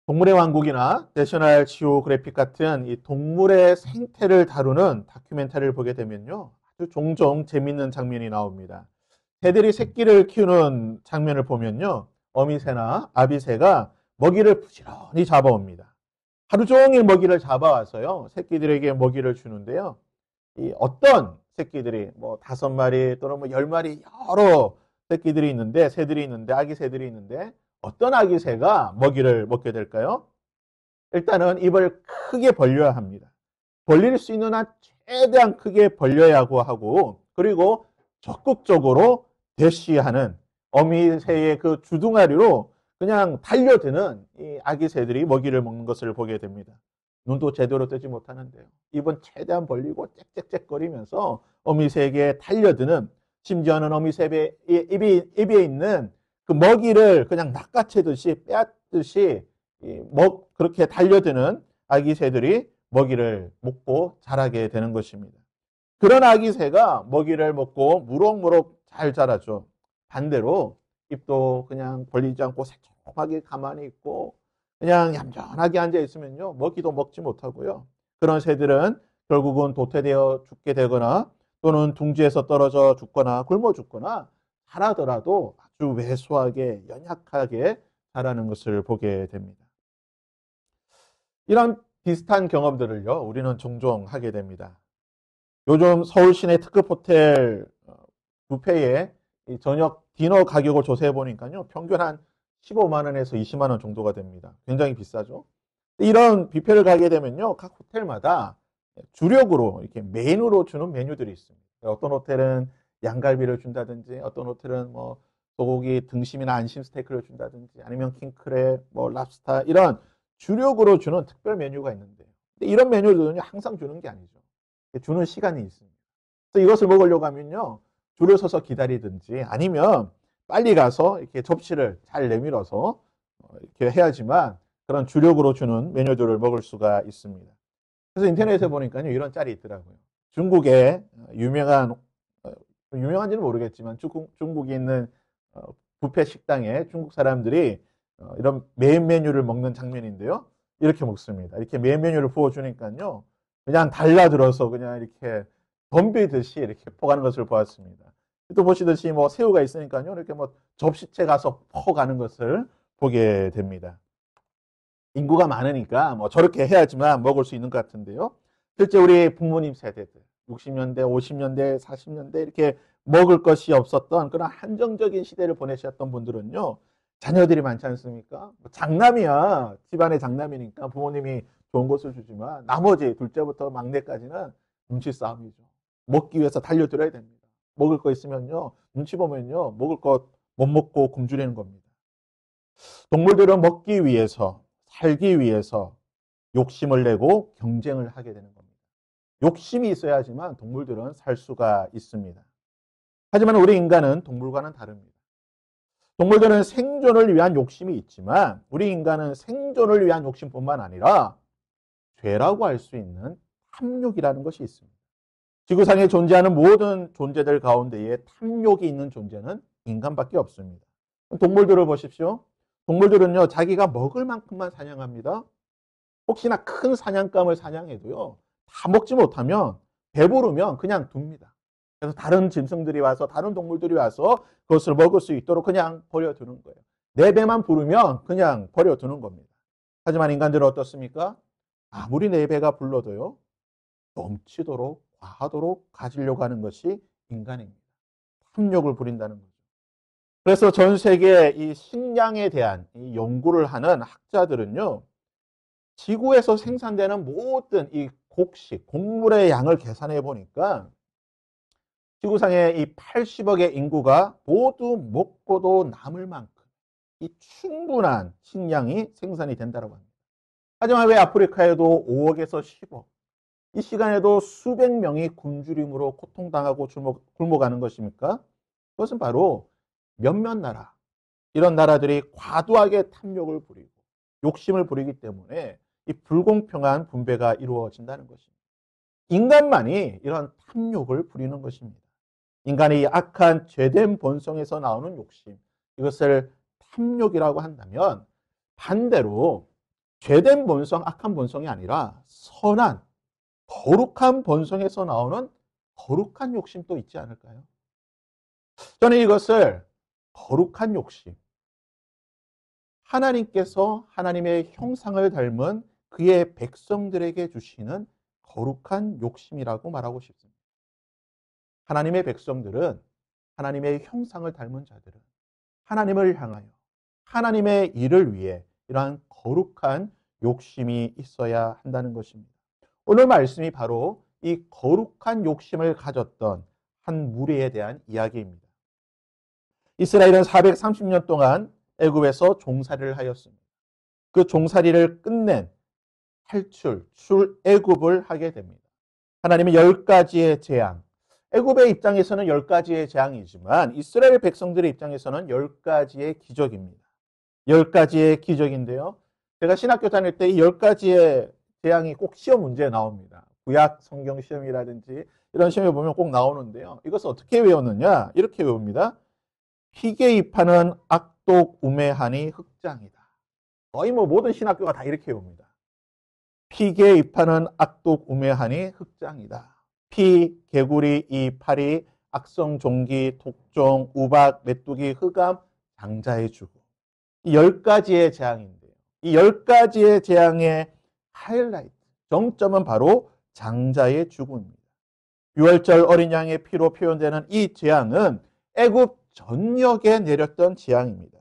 동물의 왕국이나 내셔널 지오그래픽 같은 이 동물의 생태를 다루는 다큐멘터리를 보게 되면요, 아주 종종 재밌는 장면이 나옵니다. 새들이 새끼를 키우는 장면을 보면요, 어미새나 아비새가 먹이를 부지런히 잡아옵니다. 하루 종일 먹이를 잡아와서요, 새끼들에게 먹이를 주는데요. 이 어떤 새끼들이 뭐 5마리 또는 뭐 10마리 여러 새끼들이 있는데, 새들이 있는데, 아기 새들이 있는데, 어떤 아기 새가 먹이를 먹게 될까요? 일단은 입을 크게 벌려야 합니다. 벌릴 수 있는 한 최대한 크게 벌려야 하고, 그리고 적극적으로 대시하는 어미 새의 그 주둥아리로 그냥 달려드는 이 아기 새들이 먹이를 먹는 것을 보게 됩니다. 눈도 제대로 뜨지 못하는데요. 입은 최대한 벌리고 짹짹짹거리면서 어미 새에게 달려드는, 심지어는 어미 새의 입에 있는 그 먹이를 그냥 낚아채듯이 빼앗듯이 그렇게 달려드는 아기 새들이 먹이를 먹고 자라게 되는 것입니다. 그런 아기 새가 먹이를 먹고 무럭무럭 잘 자라죠. 반대로 입도 그냥 벌리지 않고 새콤하게 가만히 있고 그냥 얌전하게 앉아 있으면요, 먹이도 먹지 못하고요. 그런 새들은 결국은 도태되어 죽게 되거나 또는 둥지에서 떨어져 죽거나 굶어 죽거나, 자라더라도 아주 왜소하게 연약하게 자라는 것을 보게 됩니다. 이런 비슷한 경험들을요, 우리는 종종 하게 됩니다. 요즘 서울 시내 특급 호텔 뷔페의 저녁 디너 가격을 조사해 보니까요, 평균 한 15만 원에서 20만 원 정도가 됩니다. 굉장히 비싸죠. 이런 뷔페를 가게 되면요, 각 호텔마다 주력으로 이렇게 메인으로 주는 메뉴들이 있습니다. 어떤 호텔은 양갈비를 준다든지, 어떤 호텔은 뭐 소고기 등심이나 안심 스테이크를 준다든지, 아니면 킹크랩, 뭐 랍스타, 이런 주력으로 주는 특별 메뉴가 있는데, 이런 메뉴들은 항상 주는 게 아니죠. 주는 시간이 있습니다. 그래서 이것을 먹으려고 하면요, 줄을 서서 기다리든지 아니면 빨리 가서 이렇게 접시를 잘 내밀어서 이렇게 해야지만 그런 주력으로 주는 메뉴들을 먹을 수가 있습니다. 그래서 인터넷에 보니까요, 이런 짤이 있더라고요. 중국의 유명한지는 모르겠지만 중국에 있는 뷔페 식당에 중국 사람들이 이런 메인 메뉴를 먹는 장면인데요. 이렇게 먹습니다. 이렇게 메인 메뉴를 부어주니까요, 그냥 달라들어서 그냥 이렇게 덤비듯이 이렇게 퍼가는 것을 보았습니다. 또 보시듯이 뭐 새우가 있으니까요, 이렇게 뭐 접시채 가서 퍼가는 것을 보게 됩니다. 인구가 많으니까 뭐 저렇게 해야지만 먹을 수 있는 것 같은데요. 실제 우리 부모님 세대들, 60년대, 50년대, 40년대 이렇게 먹을 것이 없었던 그런 한정적인 시대를 보내셨던 분들은요, 자녀들이 많지 않습니까? 뭐 장남이야. 집안의 장남이니까 부모님이 좋은 것을 주지만 나머지 둘째부터 막내까지는 눈치 싸움이죠. 먹기 위해서 달려들어야 됩니다. 먹을 거 있으면요, 눈치 보면요, 먹을 것 못 먹고 굶주리는 겁니다. 동물들은 먹기 위해서, 살기 위해서 욕심을 내고 경쟁을 하게 되는 겁니다. 욕심이 있어야지만 동물들은 살 수가 있습니다. 하지만 우리 인간은 동물과는 다릅니다. 동물들은 생존을 위한 욕심이 있지만 우리 인간은 생존을 위한 욕심뿐만 아니라 죄라고 할 수 있는 탐욕이라는 것이 있습니다. 지구상에 존재하는 모든 존재들 가운데에 탐욕이 있는 존재는 인간밖에 없습니다. 동물들을 보십시오. 동물들은요, 자기가 먹을 만큼만 사냥합니다. 혹시나 큰 사냥감을 사냥해도요, 다 먹지 못하면 배부르면 그냥 둡니다. 그래서 다른 짐승들이 와서, 다른 동물들이 와서 그것을 먹을 수 있도록 그냥 버려두는 거예요. 내 배만 부르면 그냥 버려두는 겁니다. 하지만 인간들은 어떻습니까? 아무리 내 배가 불러도요, 넘치도록 과하도록 가지려고 하는 것이 인간입니다. 탐욕을 부린다는 거죠. 그래서 전 세계 이 식량에 대한 이 연구를 하는 학자들은요, 지구에서 생산되는 모든 이 곡식, 곡물의 양을 계산해 보니까 지구상의 이 80억의 인구가 모두 먹고도 남을 만큼 이 충분한 식량이 생산이 된다고 합니다. 하지만 왜 아프리카에도 5억에서 10억, 이 시간에도 수백 명이 굶주림으로 고통당하고 굶어가는 것입니까? 그것은 바로 몇몇 나라, 이런 나라들이 과도하게 탐욕을 부리고 욕심을 부리기 때문에 이 불공평한 분배가 이루어진다는 것입니다. 인간만이 이런 탐욕을 부리는 것입니다. 인간의 악한 죄된 본성에서 나오는 욕심, 이것을 탐욕이라고 한다면, 반대로 죄된 본성, 악한 본성이 아니라 선한, 거룩한 본성에서 나오는 거룩한 욕심도 있지 않을까요? 저는 이것을 거룩한 욕심, 하나님께서 하나님의 형상을 닮은 그의 백성들에게 주시는 거룩한 욕심이라고 말하고 싶습니다. 하나님의 백성들은, 하나님의 형상을 닮은 자들은 하나님을 향하여 하나님의 일을 위해 이러한 거룩한 욕심이 있어야 한다는 것입니다. 오늘 말씀이 바로 이 거룩한 욕심을 가졌던 한 무리에 대한 이야기입니다. 이스라엘은 430년 동안 애굽에서 종살이를 하였습니다. 그 종살이를 끝낸 탈출, 출애굽을 하게 됩니다. 하나님의 10가지의 재앙, 애굽의 입장에서는 10가지의 재앙이지만 이스라엘 백성들의 입장에서는 10가지의 기적입니다. 10가지의 기적인데요. 제가 신학교 다닐 때 이 10가지의 재앙이 꼭 시험 문제에 나옵니다. 구약 성경 시험이라든지 이런 시험에 보면 꼭 나오는데요. 이것을 어떻게 외우느냐? 이렇게 외웁니다. 피게 입하는 악독 우매하니 흑장이다. 거의 모든 신학교가 다 이렇게 외웁니다. 피게 입하는 악독 우매하니 흑장이다. 피, 개구리, 이, 파리, 악성, 종기, 독종, 우박, 메뚜기, 흑암, 장자의 죽음. 이 10가지의 재앙인데요. 이 10가지의 재앙의 하이라이트, 정점은 바로 장자의 죽음입니다. 6월절 어린 양의 피로 표현되는 이 재앙은 애굽 전역에 내렸던 재앙입니다.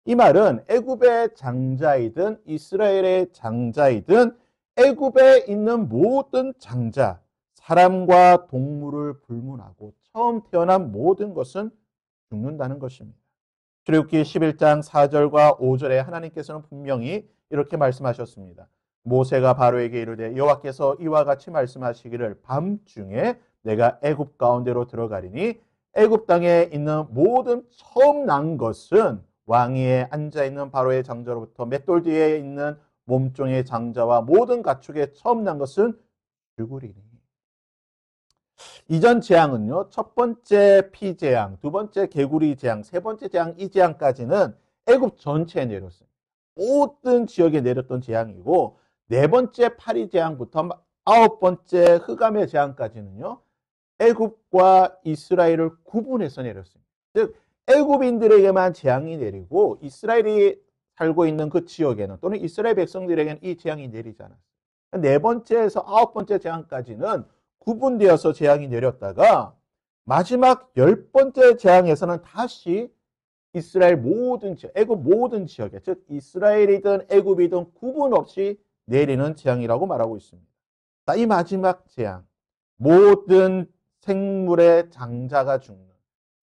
이 말은 애굽의 장자이든 이스라엘의 장자이든 애굽에 있는 모든 장자, 사람과 동물을 불문하고 처음 태어난 모든 것은 죽는다는 것입니다. 출애굽기 11장 4절과 5절에 하나님께서는 분명히 이렇게 말씀하셨습니다. 모세가 바로에게 이르되 여호와께서 이와 같이 말씀하시기를 밤중에 내가 애굽 가운데로 들어가리니 애굽 땅에 있는 모든 처음 난 것은 왕위에 앉아있는 바로의 장자로부터 맷돌 뒤에 있는 몸종의 장자와 모든 가축의 처음 난 것은 죽으리니. 이전 재앙은요, 첫 번째 피 재앙, 두 번째 개구리 재앙, 세 번째 재앙, 이 재앙까지는 애굽 전체에 내렸습니다. 모든 지역에 내렸던 재앙이고, 네 번째 파리 재앙부터 아홉 번째 흑암의 재앙까지는요, 애굽과 이스라엘을 구분해서 내렸습니다. 즉 애굽인들에게만 재앙이 내리고 이스라엘이 살고 있는 그 지역에는 또는 이스라엘 백성들에게는 이 재앙이 내리지 않았어요. 네 번째에서 아홉 번째 재앙까지는 구분되어서 재앙이 내렸다가 마지막 10번째 재앙에서는 다시 이스라엘 모든 지역, 애굽 모든 지역에, 즉 이스라엘이든 애굽이든 구분 없이 내리는 재앙이라고 말하고 있습니다. 이 마지막 재앙, 모든 생물의 장자가 죽는,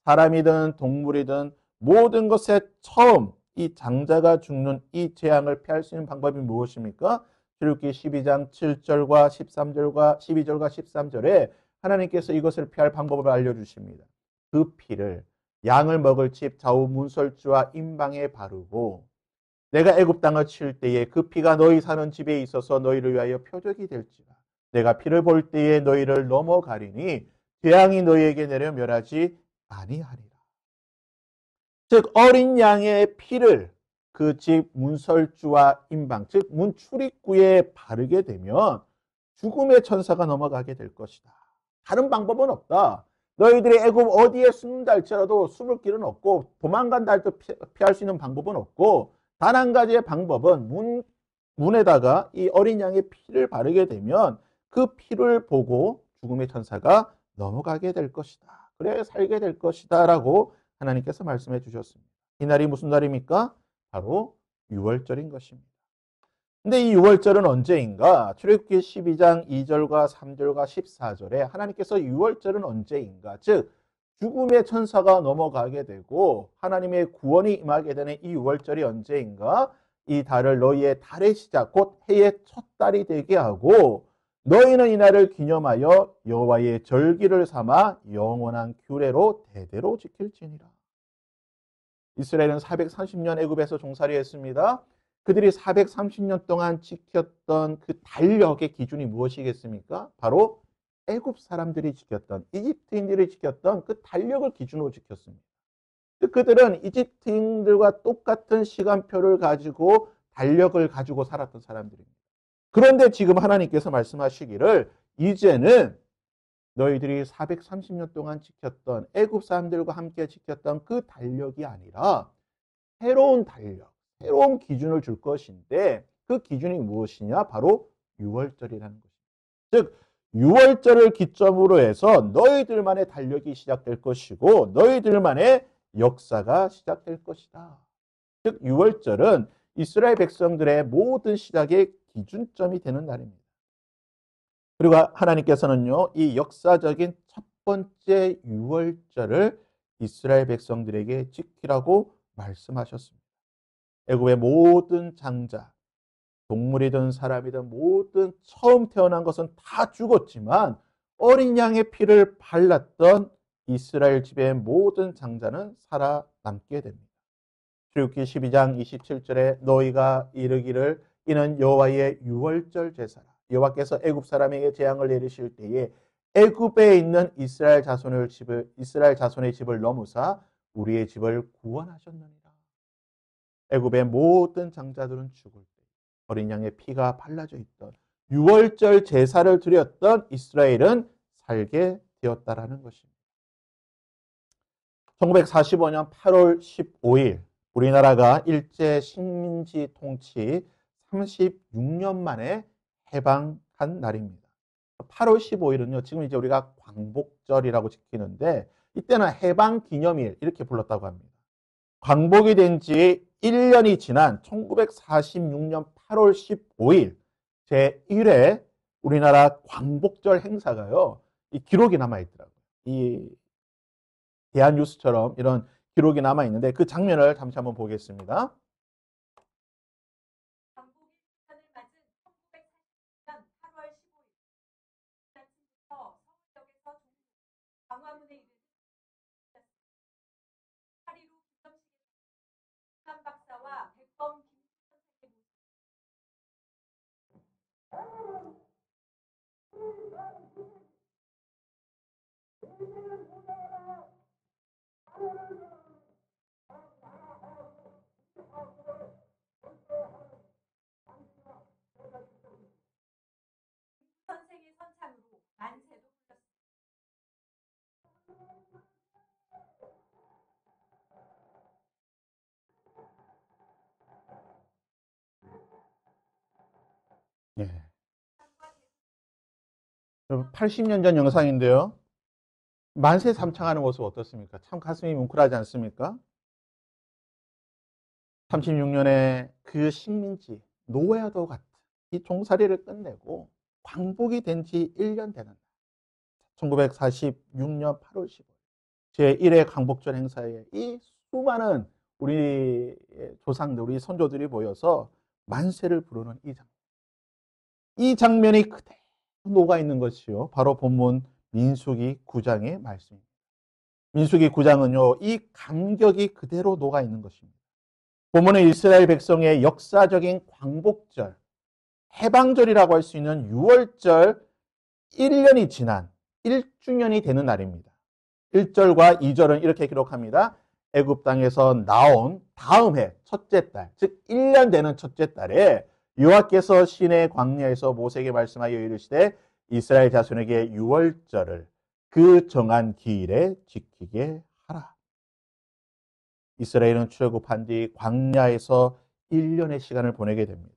사람이든 동물이든 모든 것의 처음 이 장자가 죽는 이 재앙을 피할 수 있는 방법이 무엇입니까? 출애굽기 12장 7절과 13절과 12절과 13절에 하나님께서 이것을 피할 방법을 알려주십니다. 그 피를 양을 먹을 집 좌우 문설주와 임방에 바르고 내가 애굽 땅을 칠 때에 그 피가 너희 사는 집에 있어서 너희를 위하여 표적이 될지라. 내가 피를 볼 때에 너희를 넘어가리니 재앙이 너희에게 내려 멸하지 아니하리라. 즉 어린 양의 피를 그 집 문설주와 임방, 즉 문 출입구에 바르게 되면 죽음의 천사가 넘어가게 될 것이다. 다른 방법은 없다. 너희들이 애굽 어디에 숨는다 할지라도 숨을 길은 없고 도망간다 할지도 피할 수 있는 방법은 없고 단 한 가지의 방법은 문에다가 이 어린 양의 피를 바르게 되면 그 피를 보고 죽음의 천사가 넘어가게 될 것이다. 그래 살게 될 것이다 라고 하나님께서 말씀해 주셨습니다. 이 날이 무슨 날입니까? 바로 유월절인 것입니다. 근데 이 유월절은 언제인가? 출애굽기 12장 2절과 3절과 14절에 하나님께서 유월절은 언제인가? 즉 죽음의 천사가 넘어가게 되고 하나님의 구원이 임하게 되는 이 유월절이 언제인가? 이 달을 너희의 달의 시작 곧 해의 첫 달이 되게 하고 너희는 이 날을 기념하여 여호와의 절기를 삼아 영원한 규례로 대대로 지킬지니라. 이스라엘은 430년 애굽에서 종살이했습니다. 그들이 430년 동안 지켰던 그 달력의 기준이 무엇이겠습니까? 바로 애굽 사람들이 지켰던, 이집트인들이 지켰던 그 달력을 기준으로 지켰습니다. 그들은 이집트인들과 똑같은 시간표를 가지고 달력을 가지고 살았던 사람들입니다. 그런데 지금 하나님께서 말씀하시기를 이제는 너희들이 430년 동안 지켰던 애굽 사람들과 함께 지켰던 그 달력이 아니라 새로운 달력, 새로운 기준을 줄 것인데 그 기준이 무엇이냐? 바로 유월절이라는 것입니다. 즉 유월절을 기점으로 해서 너희들만의 달력이 시작될 것이고 너희들만의 역사가 시작될 것이다. 즉 유월절은 이스라엘 백성들의 모든 시작의 기준점이 되는 날입니다. 그리고 하나님께서는요, 이 역사적인 첫 번째 유월절을 이스라엘 백성들에게 지키라고 말씀하셨습니다. 애굽의 모든 장자, 동물이든 사람이든 모든 처음 태어난 것은 다 죽었지만 어린 양의 피를 발랐던 이스라엘 집의 모든 장자는 살아남게 됩니다. 출애굽기 12장 27절에 너희가 이르기를 이는 여호와의 유월절 제사라. 여호와께서 애굽 사람에게 재앙을 내리실 때에 애굽에 있는 이스라엘 자손의 집을 넘으사 우리의 집을 구원하셨느니라. 애굽의 모든 장자들은 죽을 때 어린 양의 피가 발라져 있던 유월절 제사를 드렸던 이스라엘은 살게 되었다라는 것입니다. 1945년 8월 15일 우리나라가 일제 식민지 통치 36년 만에 해방한 날입니다. 8월 15일은요, 지금 이제 우리가 광복절이라고 지키는데 이때는 해방기념일 이렇게 불렀다고 합니다. 광복이 된 지 1년이 지난 1946년 8월 15일 제1회 우리나라 광복절 행사가요, 이 기록이 남아있더라고요. 이 대한뉴스처럼 이런 기록이 남아있는데 그 장면을 잠시 한번 보겠습니다. 선생의 선창으로 만세도 불렀습니다. 네. 80년 전 영상인데요. 만세 삼창하는 모습 어떻습니까? 참 가슴이 뭉클하지 않습니까? 36년에 그 식민지 노예와도 같은 이 종살이를 끝내고 광복이 된 지 1년 되는 날 1946년 8월 15일 제1회 광복절 행사에 이 수많은 우리 조상들, 우리 선조들이 모여서 만세를 부르는 이 장면이 그대로 녹아있는 것이요, 바로 본문 민수기 9장의 말씀입니다. 민수기 9장은요, 이 감격이 그대로 녹아있는 것입니다. 본문은 이스라엘 백성의 역사적인 광복절, 해방절이라고 할 수 있는 6월절 1년이 지난 1주년이 되는 날입니다. 1절과 2절은 이렇게 기록합니다. 애굽 땅에서 나온 다음 해 첫째 달, 즉 1년 되는 첫째 달에 여호와께서 시내 광야에서 모세에게 말씀하여 이르시되 이스라엘 자손에게 6월절을 그 정한 기일에 지키게 하라. 이스라엘은 출애굽한 뒤 광야에서 1년의 시간을 보내게 됩니다.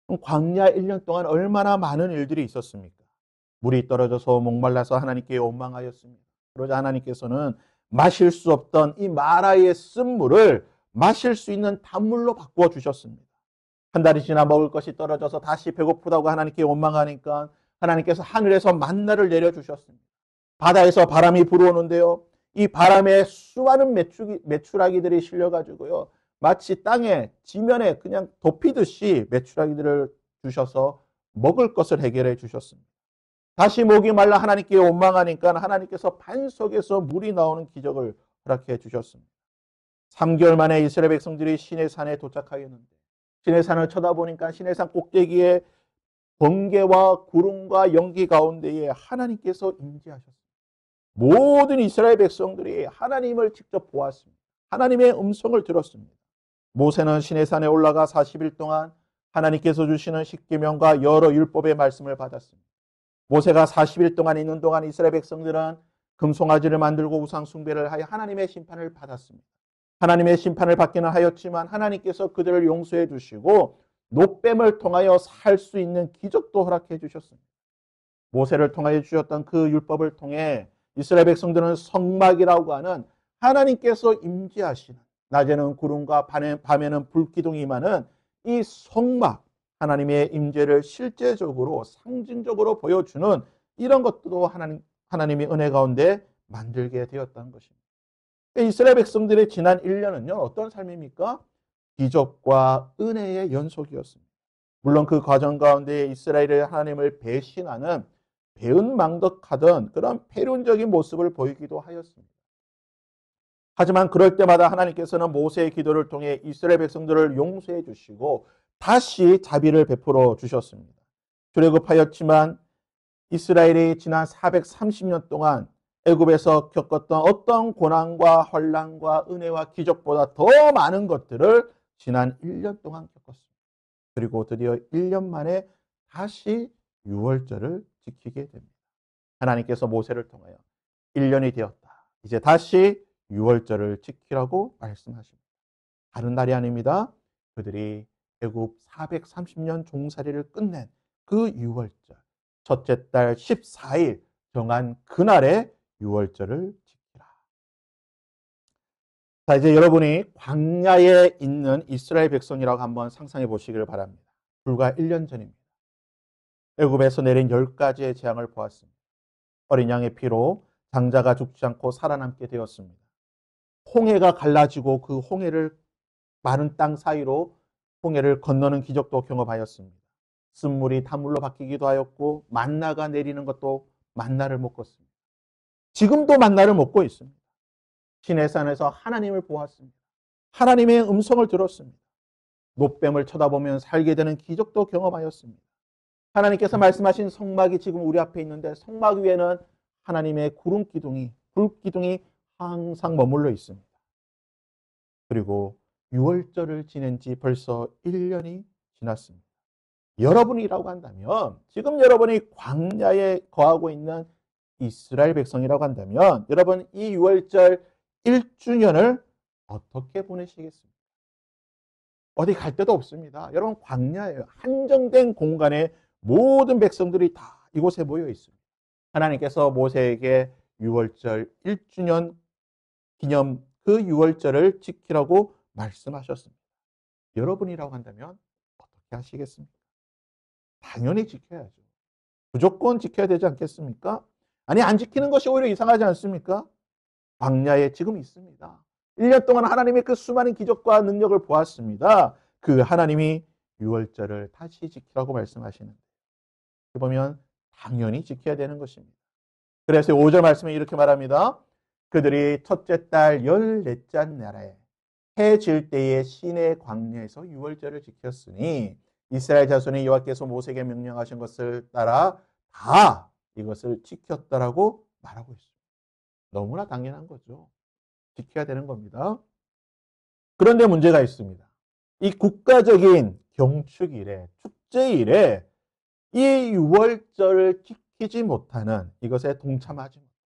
그럼 광야 1년 동안 얼마나 많은 일들이 있었습니까? 물이 떨어져서 목말라서 하나님께 원망하였습니다. 그러자 하나님께서는 마실 수 없던 이 마라의 쓴물을 마실 수 있는 단물로 바꾸어 주셨습니다. 한 달이 지나 먹을 것이 떨어져서 다시 배고프다고 하나님께 원망하니까 하나님께서 하늘에서 만나를 내려주셨습니다. 바다에서 바람이 불어오는데요, 이 바람에 수많은 메추라기들이 실려가지고요, 마치 땅에 지면에 그냥 덮이듯이 메추라기들을 주셔서 먹을 것을 해결해 주셨습니다. 다시 목이 말라 하나님께 원망하니까 하나님께서 반석에서 물이 나오는 기적을 허락해 주셨습니다. 3개월 만에 이스라엘 백성들이 시내산에 도착하였는데 시내산을 쳐다보니까 시내산 꼭대기에 번개와 구름과 연기 가운데에 하나님께서 임재하셨습니다. 모든 이스라엘 백성들이 하나님을 직접 보았습니다. 하나님의 음성을 들었습니다. 모세는 시내산에 올라가 40일 동안 하나님께서 주시는 십계명과 여러 율법의 말씀을 받았습니다. 모세가 40일 동안 있는 동안 이스라엘 백성들은 금송아지를 만들고 우상 숭배를 하여 하나님의 심판을 받았습니다. 하나님의 심판을 받기는 하였지만 하나님께서 그들을 용서해 주시고 노뱀을 통하여 살 수 있는 기적도 허락해 주셨습니다. 모세를 통하여 주셨던 그 율법을 통해 이스라엘 백성들은 성막이라고 하는 하나님께서 임재하시는, 낮에는 구름과 밤에는 불기둥이 임하는 이 성막, 하나님의 임재를 실제적으로 상징적으로 보여주는 이런 것도 하나님의 은혜 가운데 만들게 되었다는 것입니다. 이스라엘 백성들의 지난 1년은요, 어떤 삶입니까? 기적과 은혜의 연속이었습니다. 물론 그 과정 가운데 이스라엘의 하나님을 배신하는 배은망덕하던 그런 패륜적인 모습을 보이기도 하였습니다. 하지만 그럴 때마다 하나님께서는 모세의 기도를 통해 이스라엘 백성들을 용서해 주시고 다시 자비를 베풀어 주셨습니다. 출애굽하였지만 이스라엘이 지난 430년 동안 애굽에서 겪었던 어떤 고난과 환난과 은혜와 기적보다 더 많은 것들을 지난 1년 동안 겪었습니다. 그리고 드디어 1년 만에 다시 유월절을 지키게 됩니다. 하나님께서 모세를 통하여 1년이 되었다. 이제 다시 유월절을 지키라고 말씀하십니다. 다른 날이 아닙니다. 그들이 애굽 430년 종살이를 끝낸 그 유월절, 첫째 달 14일 정한 그날에 유월절을 지키라. 자, 이제 여러분이 광야에 있는 이스라엘 백성이라고 한번 상상해 보시기를 바랍니다. 불과 1년 전입니다. 애굽에서 내린 10가지의 재앙을 보았습니다. 어린 양의 피로 장자가 죽지 않고 살아남게 되었습니다. 홍해가 갈라지고 그 홍해를 마른 땅 사이로 홍해를 건너는 기적도 경험하였습니다. 쓴물이 단물로 바뀌기도 하였고 만나가 내리는 것도 만나를 먹었습니다. 지금도 만나를 먹고 있습니다. 시내산에서 하나님을 보았습니다. 하나님의 음성을 들었습니다. 노뱀을 쳐다보면 살게 되는 기적도 경험하였습니다. 하나님께서 말씀하신 성막이 지금 우리 앞에 있는데 성막 위에는 하나님의 구름 기둥이, 불 기둥이 항상 머물러 있습니다. 그리고 유월절을 지낸 지 벌써 1년이 지났습니다. 여러분이라고 한다면, 지금 여러분이 광야에 거하고 있는 이스라엘 백성이라고 한다면 여러분 이 유월절 1주년을 어떻게 보내시겠습니까? 어디 갈 데도 없습니다. 여러분 광야예요. 한정된 공간에 모든 백성들이 다 이곳에 모여 있습니다. 하나님께서 모세에게 유월절 1주년 기념 그 유월절을 지키라고 말씀하셨습니다. 여러분이라고 한다면 어떻게 하시겠습니까? 당연히 지켜야죠. 무조건 지켜야 되지 않겠습니까? 아니, 안 지키는 것이 오히려 이상하지 않습니까? 광야에 지금 있습니다. 1년 동안 하나님의 그 수많은 기적과 능력을 보았습니다. 그 하나님이 유월절을 다시 지키라고 말씀하시는데 보면 당연히 지켜야 되는 것입니다. 그래서 5절 말씀에 이렇게 말합니다. 그들이 첫째 달 14째 날에 해 질 때에 시내 광야에서 유월절을 지켰으니 이스라엘 자손이 여호와께서 모세에게 명령하신 것을 따라 다 이것을 지켰다라고 말하고 있습니다. 너무나 당연한 거죠. 지켜야 되는 겁니다. 그런데 문제가 있습니다. 이 국가적인 경축일에, 축제일에 이 유월절을 지키지 못하는, 이것에 동참하지 못하는,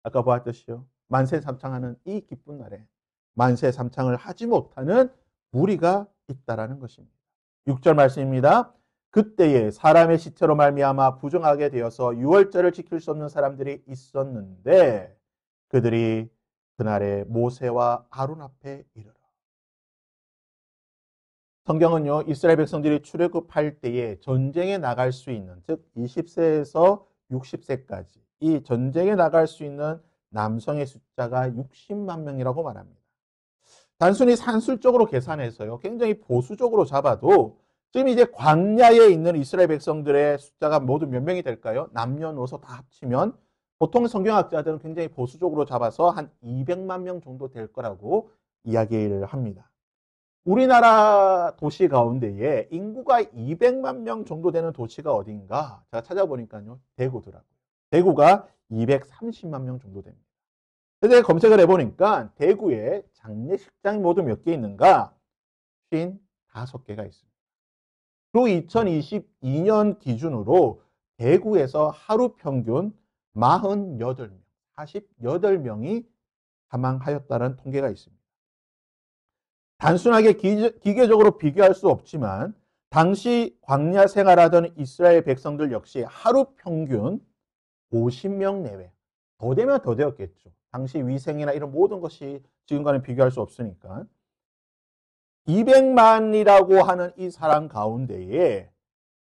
아까 보았듯이요, 만세삼창하는 이 기쁜 날에 만세삼창을 하지 못하는 무리가 있다라는 것입니다. 6절 말씀입니다. 그때에 사람의 시체로 말미암아 부정하게 되어서 유월절을 지킬 수 없는 사람들이 있었는데 그들이 그날에 모세와 아론 앞에 이르러. 성경은요, 이스라엘 백성들이 출애굽할 때에 전쟁에 나갈 수 있는, 즉 20세에서 60세까지 이 전쟁에 나갈 수 있는 남성의 숫자가 60만 명이라고 말합니다. 단순히 산술적으로 계산해서요, 굉장히 보수적으로 잡아도 지금 이제 광야에 있는 이스라엘 백성들의 숫자가 모두 몇 명이 될까요? 남녀노소 다 합치면 보통 성경학자들은 굉장히 보수적으로 잡아서 한 200만 명 정도 될 거라고 이야기를 합니다. 우리나라 도시 가운데에 인구가 200만 명 정도 되는 도시가 어딘가 제가 찾아보니까요, 대구더라고요. 대구가 230만 명 정도 됩니다. 그래서 검색을 해보니까 대구에 장례식장이 모두 몇 개 있는가? 55개가 있습니다. 또 2022년 기준으로 대구에서 하루 평균 48명, 48명이 사망하였다는 통계가 있습니다. 단순하게 기계적으로 비교할 수 없지만 당시 광야 생활하던 이스라엘 백성들 역시 하루 평균 50명 내외, 더 되면 더 되었겠죠. 당시 위생이나 이런 모든 것이 지금과는 비교할 수 없으니까 200만이라고 하는 이 사람 가운데에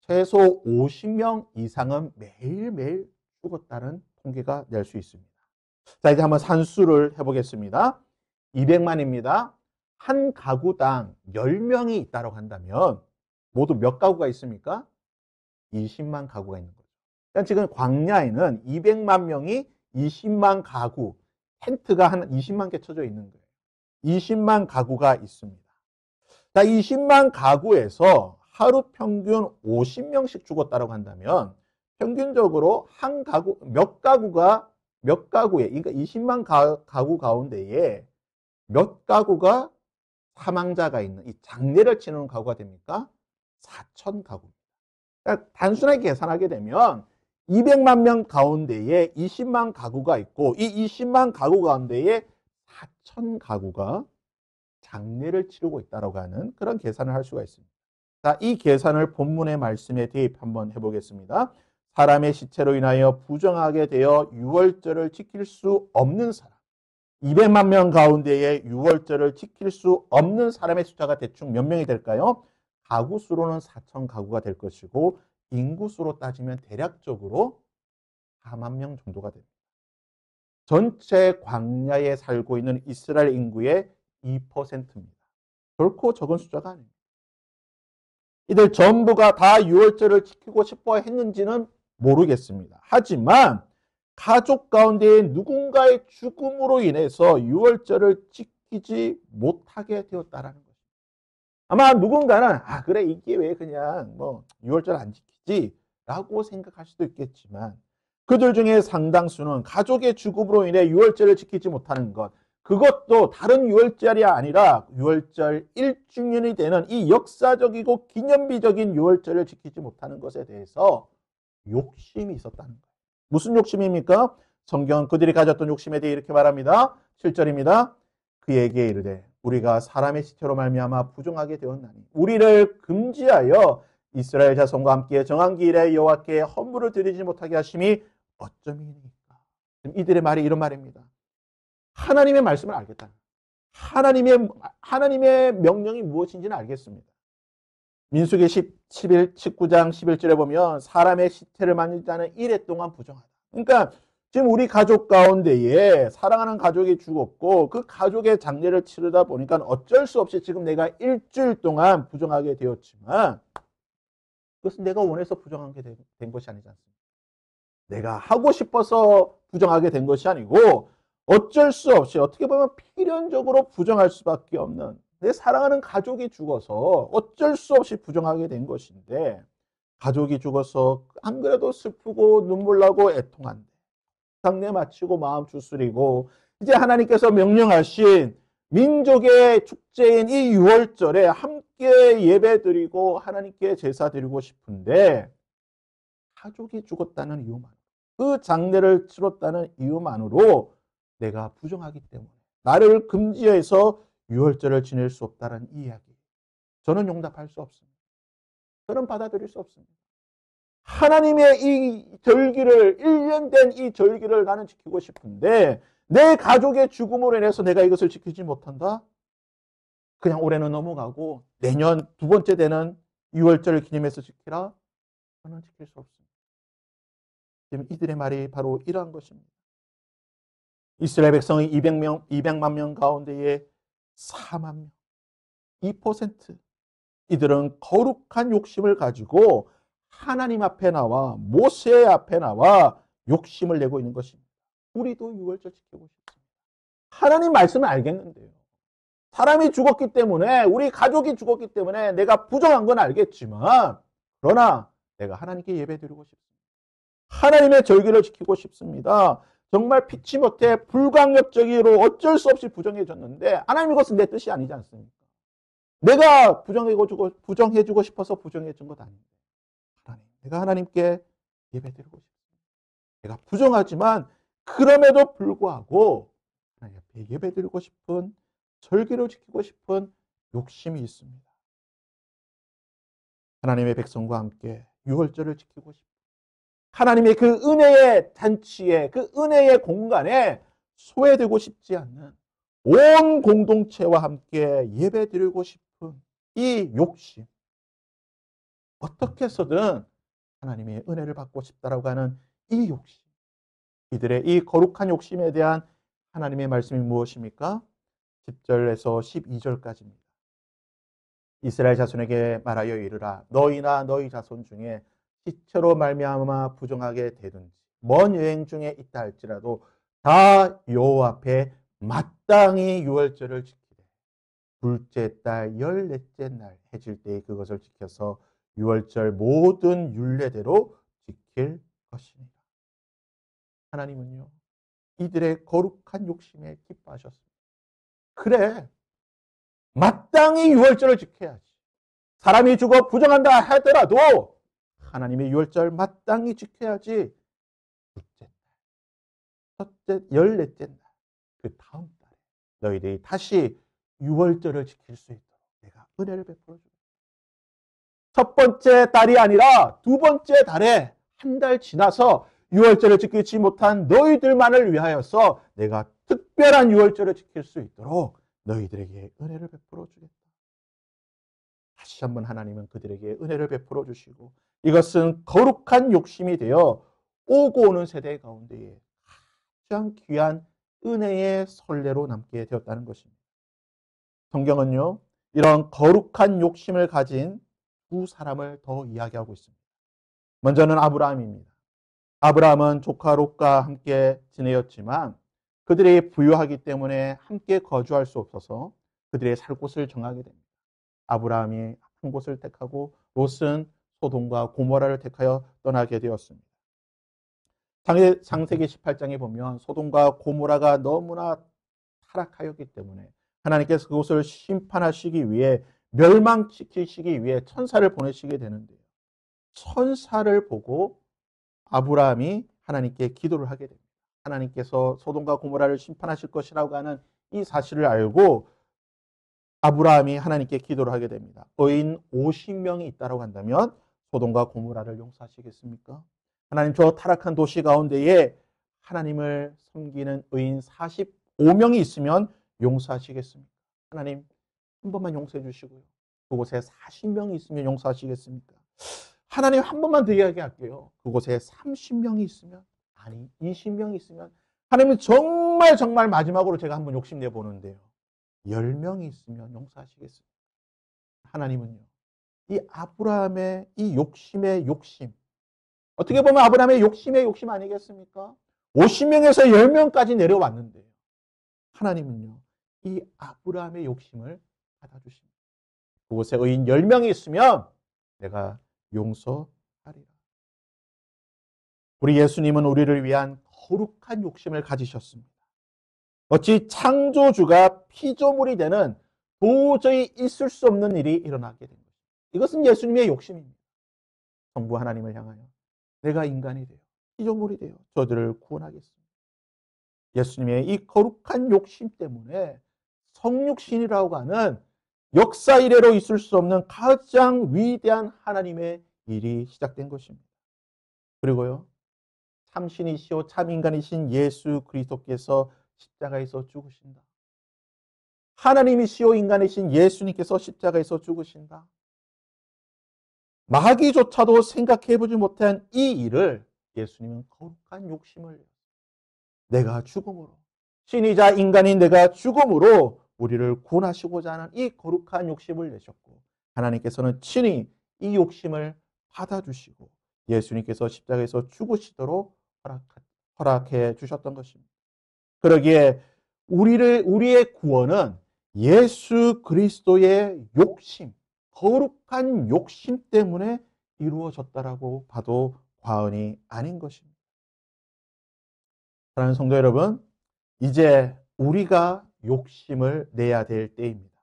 최소 50명 이상은 매일매일 죽었다는 통계가 낼 수 있습니다. 자, 이제 한번 산수를 해보겠습니다. 200만입니다. 한 가구당 10명이 있다고 한다면 모두 몇 가구가 있습니까? 20만 가구가 있는 거죠. 그러니까 지금 광야에는 200만 명이 20만 가구, 텐트가 한 20만 개 쳐져 있는 거예요. 20만 가구가 있습니다. 자, 20만 가구에서 하루 평균 50명씩 죽었다고 한다면 평균적으로 한 가구, 몇 가구에, 그러니까 20만 가구 가운데에 몇 가구가 사망자가 있는 이 장례를 치르는 가구가 됩니까? 4천 가구입니다. 그러니까 단순하게 계산하게 되면 200만 명 가운데에 20만 가구가 있고 이 20만 가구 가운데에 4천 가구가 장례를 치르고 있다고 하는 그런 계산을 할 수가 있습니다. 자, 이 계산을 본문의 말씀에 대입 한번 해보겠습니다. 사람의 시체로 인하여 부정하게 되어 유월절을 지킬 수 없는 사람, 200만 명 가운데에 유월절을 지킬 수 없는 사람의 숫자가 대충 몇 명이 될까요? 가구 수로는 4천 가구가 될 것이고 인구수로 따지면 대략적으로 4만 명 정도가 됩니다. 전체 광야에 살고 있는 이스라엘 인구의 2%입니다. 결코 적은 숫자가 아닙니다. 이들 전부가 다 유월절을 지키고 싶어 했는지는 모르겠습니다. 하지만 가족 가운데 누군가의 죽음으로 인해서 유월절을 지키지 못하게 되었다라는 것입니다. 아마 누군가는 그래 이게 왜 그냥 뭐 유월절 안 지키지 라고 생각할 수도 있겠지만 그들 중에 상당수는 가족의 죽음으로 인해 유월절을 지키지 못하는 것, 그것도 다른 유월절이 아니라 유월절 1주년이 되는 이 역사적이고 기념비적인 유월절을 지키지 못하는 것에 대해서 욕심이 있었다는 거예요. 무슨 욕심입니까? 성경은 그들이 가졌던 욕심에 대해 이렇게 말합니다. 7절입니다. 그에게 이르되 우리가 사람의 시체로 말미암아 부정하게 되었나니 우리를 금지하여 이스라엘 자손과 함께 정한 기일에 여호와께 헌물을 드리지 못하게 하심이 어쩌미니까. 이들의 말이 이런 말입니다. 하나님의 말씀을 알겠다. 하나님의 명령이 무엇인지는 알겠습니다. 민수기 19장 11절에 보면 사람의 시체를 만지지 않은 이래 동안 부정하다. 그러니까 지금 우리 가족 가운데에 사랑하는 가족이 죽었고 그 가족의 장례를 치르다 보니까 어쩔 수 없이 지금 내가 일주일 동안 부정하게 되었지만 그것은 내가 원해서 부정하게 된 것이 아니지 않습니까? 내가 하고 싶어서 부정하게 된 것이 아니고 어쩔 수 없이 어떻게 보면 필연적으로 부정할 수밖에 없는 내 사랑하는 가족이 죽어서 어쩔 수 없이 부정하게 된 것인데 가족이 죽어서 안 그래도 슬프고 눈물 나고 애통한데 장례 마치고 마음 추스리고 이제 하나님께서 명령하신 민족의 축제인 이 유월절에 함께 예배드리고 하나님께 제사 드리고 싶은데 가족이 죽었다는 이유만, 그 장례를 치렀다는 이유만으로 내가 부정하기 때문에 나를 금지해서 유월절을 지낼 수 없다는 이야기. 저는 용납할 수 없습니다. 저는 받아들일 수 없습니다. 하나님의 이 절기를 1년 된 이 절기를 나는 지키고 싶은데 내 가족의 죽음으로 인해서 내가 이것을 지키지 못한다? 그냥 올해는 넘어가고 내년 두 번째 되는 유월절을 기념해서 지키라? 저는 지킬 수 없습니다. 지금 이들의 말이 바로 이러한 것입니다. 이스라엘 백성의 200만 명 가운데에 4만 명, 2%. 이들은 거룩한 욕심을 가지고 하나님 앞에 나와 모세 앞에 나와 욕심을 내고 있는 것입니다. 우리도 유월절 지키고 싶습니다. 하나님 말씀을 알겠는데요. 사람이 죽었기 때문에 우리 가족이 죽었기 때문에 내가 부정한 건 알겠지만 그러나 내가 하나님께 예배드리고 싶습니다. 하나님의 절기를 지키고 싶습니다. 정말 피치 못해 불강력적으로 어쩔 수 없이 부정해졌는데 하나님 이것은 내 뜻이 아니지 않습니까? 내가 부정해주고 싶어서 부정해준 것 아닌데. 하나님, 내가 하나님께 예배드리고 싶습니다. 내가 부정하지만 그럼에도 불구하고 하나님 앞에 예배드리고 싶은, 절기를 지키고 싶은 욕심이 있습니다. 하나님의 백성과 함께 유월절을 지키고 싶습니다. 하나님의 그 은혜의 잔치에, 그 은혜의 공간에 소외되고 싶지 않는 온 공동체와 함께 예배드리고 싶은 이 욕심. 어떻게 해서든 하나님의 은혜를 받고 싶다라고 하는 이 욕심. 이들의 이 거룩한 욕심에 대한 하나님의 말씀이 무엇입니까? 10절에서 12절까지입니다. 이스라엘 자손에게 말하여 이르라. 너희나 너희 자손 중에 시체로 말미암아 부정하게 되든지 먼 여행 중에 있다 할지라도 다 여호와 앞에 마땅히 유월절을 지키되 둘째 달 14째 날 해질 때에 그것을 지켜서 유월절 모든 율례대로 지킬 것이니라. 하나님은요, 이들의 거룩한 욕심에 기뻐하셨습니다. 그래, 마땅히 유월절을 지켜야지. 사람이 죽어 부정한다 하더라도 하나님의 유월절 마땅히 지켜야지. 둘째 날, 첫째, 14째 날, 그 다음 달에 너희들이 다시 유월절을 지킬 수 있도록 내가 은혜를 베풀어 주겠다. 첫 번째 달이 아니라 두 번째 달에 한 달 지나서 유월절을 지키지 못한 너희들만을 위하여서 내가 특별한 유월절을 지킬 수 있도록 너희들에게 은혜를 베풀어 주겠다. 다시 한번 하나님은 그들에게 은혜를 베풀어 주시고 이것은 거룩한 욕심이 되어 오고 오는 세대 가운데에 가장 귀한 은혜의 선례로 남게 되었다는 것입니다. 성경은요, 이런 거룩한 욕심을 가진 두 사람을 더 이야기하고 있습니다. 먼저는 아브라함입니다. 아브라함은 조카 롯과 함께 지내었지만 그들이 부유하기 때문에 함께 거주할 수 없어서 그들의 살 곳을 정하게 됩니다. 아브라함이 한 곳을 택하고 롯은 소돔과 고모라를 택하여 떠나게 되었습니다. 창세기 18장에 보면 소돔과 고모라가 너무나 타락하였기 때문에 하나님께서 그곳을 심판하시기 위해, 멸망시키시기 위해 천사를 보내시게 되는데요. 천사를 보고 아브라함이 하나님께 기도를 하게 됩니다. 하나님께서 소돔과 고모라를 심판하실 것이라고 하는 이 사실을 알고 아브라함이 하나님께 기도를 하게 됩니다. 의인 50명이 있다고 한다면 소돔과 고모라를 용서하시겠습니까? 하나님, 저 타락한 도시 가운데에 하나님을 섬기는 의인 45명이 있으면 용서하시겠습니까? 하나님, 한 번만 용서해 주시고요. 그곳에 40명이 있으면 용서하시겠습니까? 하나님, 한 번만 더 이야기할게요. 그곳에 30명이 있으면, 아니 20명이 있으면, 하나님은 정말 마지막으로 제가 한번 욕심내 보는데요. 10명이 있으면 용서하시겠습니까? 하나님은요, 이 아브라함의 이 욕심의 욕심, 어떻게 보면 아브라함의 욕심의 욕심 아니겠습니까? 50명에서 10명까지 내려왔는데요. 하나님은요, 이 아브라함의 욕심을 받아주십니다. 그곳에 의인 10명이 있으면 내가 용서하리라. 우리 예수님은 우리를 위한 거룩한 욕심을 가지셨습니다. 어찌 창조주가 피조물이 되는 도저히 있을 수 없는 일이 일어나게 된 것입니다. 이것은 예수님의 욕심입니다. 성부 하나님을 향하여 내가 인간이 되어 피조물이 되어 저들을 구원하겠습니다. 예수님의 이 거룩한 욕심 때문에 성육신이라고 하는 역사 이래로 있을 수 없는 가장 위대한 하나님의 일이 시작된 것입니다. 그리고요, 참신이시오 참인간이신 예수 그리스도께서 십자가에서 죽으신다. 하나님이시오 인간이신 예수님께서 십자가에서 죽으신다. 마귀조차도 생각해보지 못한 이 일을 예수님은 거룩한 욕심을, 내가 죽음으로, 신이자 인간인 내가 죽음으로 우리를 구원하시고자 하는 이 거룩한 욕심을 내셨고, 하나님께서는 친히 이 욕심을 받아주시고 예수님께서 십자가에서 죽으시도록 허락해 주셨던 것입니다. 그러기에 우리의 구원은 예수 그리스도의 욕심, 거룩한 욕심 때문에 이루어졌다라고 봐도 과언이 아닌 것입니다. 사랑하는 성도 여러분, 이제 우리가 욕심을 내야 될 때입니다.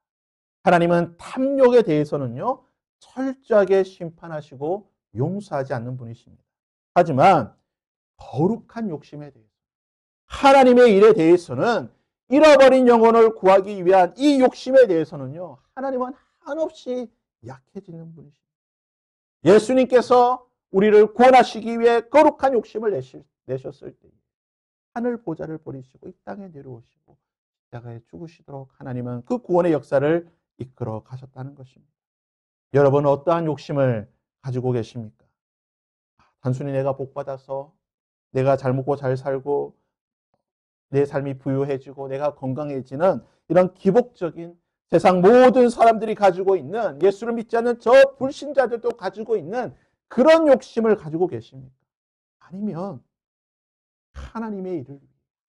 하나님은 탐욕에 대해서는요, 철저하게 심판하시고 용서하지 않는 분이십니다. 하지만 거룩한 욕심에 대해서, 하나님의 일에 대해서는, 잃어버린 영혼을 구하기 위한 이 욕심에 대해서는요, 하나님은 한없이 약해지는 분이십니다. 예수님께서 우리를 구원하시기 위해 거룩한 욕심을 내셨을 때 하늘 보좌를 버리시고 이 땅에 내려오시고 십자가에 죽으시도록 하나님은 그 구원의 역사를 이끌어 가셨다는 것입니다. 여러분은 어떠한 욕심을 가지고 계십니까? 단순히 내가 복받아서 내가 잘 먹고 잘 살고 내 삶이 부유해지고 내가 건강해지는 이런 기복적인, 세상 모든 사람들이 가지고 있는, 예수를 믿지 않는 저 불신자들도 가지고 있는 그런 욕심을 가지고 계십니까? 아니면 하나님의 일을,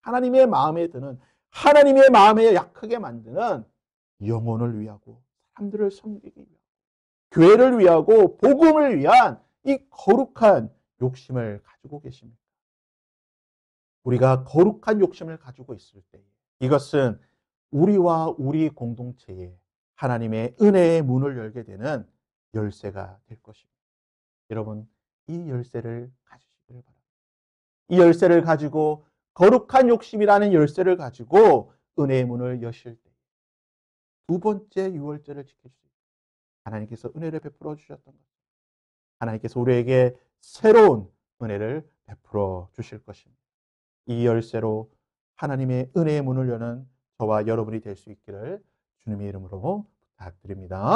하나님의 마음에 드는, 하나님의 마음에 약하게 만드는 영혼을 위하고 사람들을 섬기기 위하고 교회를 위하고 복음을 위한 이 거룩한 욕심을 가지고 계십니까? 우리가 거룩한 욕심을 가지고 있을 때 이것은 우리와 우리 공동체에 하나님의 은혜의 문을 열게 되는 열쇠가 될 것입니다. 여러분, 이 열쇠를 가지시기를 바랍니다. 이 열쇠를 가지고, 거룩한 욕심이라는 열쇠를 가지고 은혜의 문을 여실 때 두 번째 유월절을 지킬 수 있습니다. 하나님께서 은혜를 베풀어 주셨던 것, 하나님께서 우리에게 새로운 은혜를 베풀어 주실 것입니다. 이 열쇠로 하나님의 은혜의 문을 여는 저와 여러분이 될 수 있기를 주님의 이름으로 부탁드립니다.